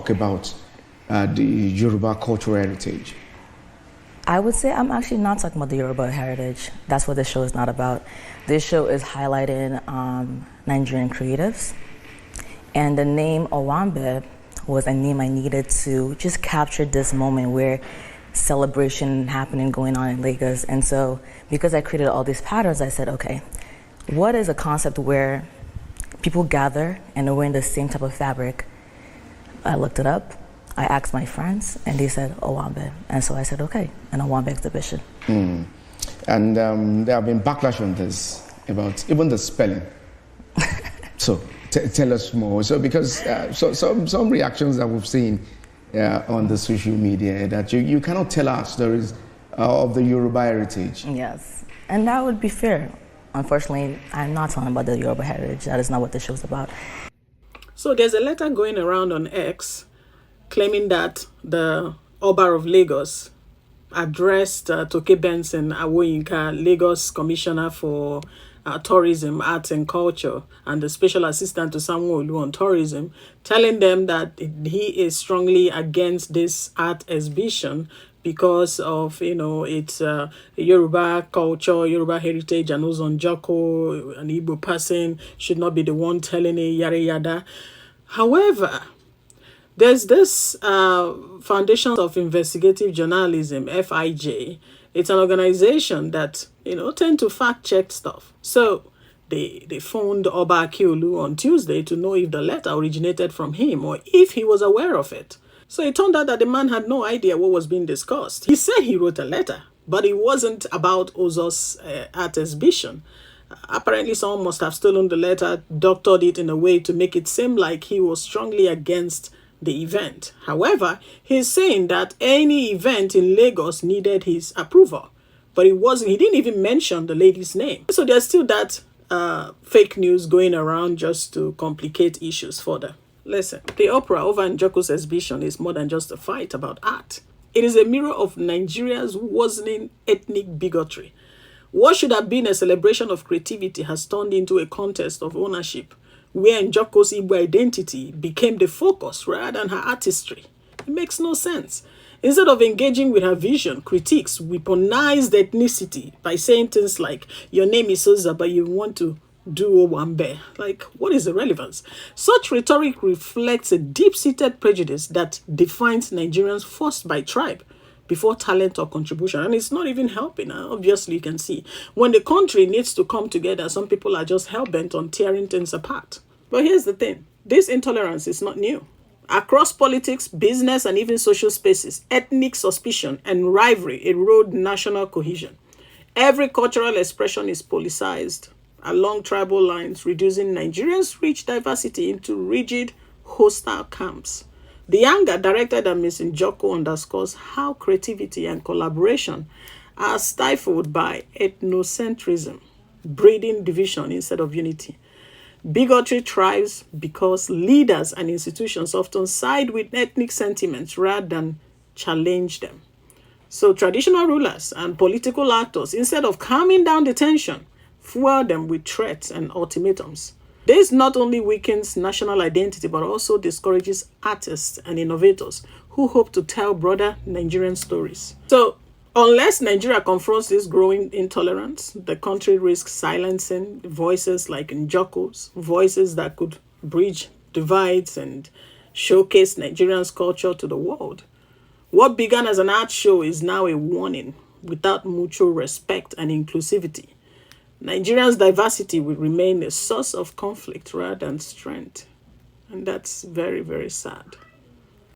talk about the Yoruba cultural heritage? I would say I'm actually not talking about the Yoruba heritage. That's what this show is not about. This show is highlighting Nigerian creatives. And the name Owambe was a name I needed to just capture this moment where celebration happening going on in Lagos. And so because I created all these patterns, I said, okay, what is a concept where people gather and they're wearing the same type of fabric? I looked it up. I asked my friends, and they said Owambe. And so I said, okay, an Owambe exhibition. And there have been backlash on this, about even the spelling. So tell us more. So because some reactions that we've seen on the social media, that you cannot tell our stories of the Yoruba heritage. Yes, and that would be fair. Unfortunately, I'm not talking about the Yoruba heritage. That is not what the show's about. So there's a letter going around on X claiming that the Oba of Lagos addressed Toke Benson Awoyinka, Lagos Commissioner for Tourism, Arts and Culture, and the Special Assistant to Sanwo-Olu on Tourism, telling them that he is strongly against this art exhibition because of, its Yoruba culture, Yoruba heritage, and also Njoku, an Igbo person, should not be the one telling it, yada yada. However, there's this Foundation of Investigative Journalism, FIJ. It's an organization that, tend to fact-check stuff. So they phoned Oba Akiolu on Tuesday to know if the letter originated from him or if he was aware of it. So it turned out that the man had no idea what was being discussed. He said he wrote a letter, but it wasn't about Ozo's art exhibition. Apparently, someone must have stolen the letter, doctored it in a way to make it seem like he was strongly against the event. However, he's saying that any event in Lagos needed his approval, but it wasn't. He didn't even mention the lady's name. So there's still that fake news going around just to complicate issues further. Listen, the opera over Njoku's exhibition is more than just a fight about art. It is a mirror of Nigeria's worsening ethnic bigotry. What should have been a celebration of creativity has turned into a contest of ownership, where Njoku's Igbo identity became the focus rather than her artistry. It makes no sense. Instead of engaging with her vision, critics weaponized ethnicity by saying things like, your name is Soza, but you want to do Owambe. Like, what is the relevance? Such rhetoric reflects a deep-seated prejudice that defines Nigerians first by tribe before talent or contribution. And it's not even helping. Obviously, you can see. When the country needs to come together, some people are just hell-bent on tearing things apart. But here's the thing. This intolerance is not new. Across politics, business, and even social spaces, ethnic suspicion and rivalry erode national cohesion. Every cultural expression is politicized along tribal lines, reducing Nigerians' rich diversity into rigid, hostile camps. The anger directed at Ms. Njoku underscores how creativity and collaboration are stifled by ethnocentrism, breeding division instead of unity. Bigotry thrives because leaders and institutions often side with ethnic sentiments rather than challenge them. So traditional rulers and political actors, instead of calming down the tension, fuel them with threats and ultimatums. This not only weakens national identity, but also discourages artists and innovators who hope to tell broader Nigerian stories. So, unless Nigeria confronts this growing intolerance, the country risks silencing voices like Njoku's, voices that could bridge divides and showcase Nigerians' culture to the world. What began as an art show is now a warning. Without mutual respect and inclusivity, Nigerians' diversity will remain a source of conflict rather than strength. And that's very, very sad.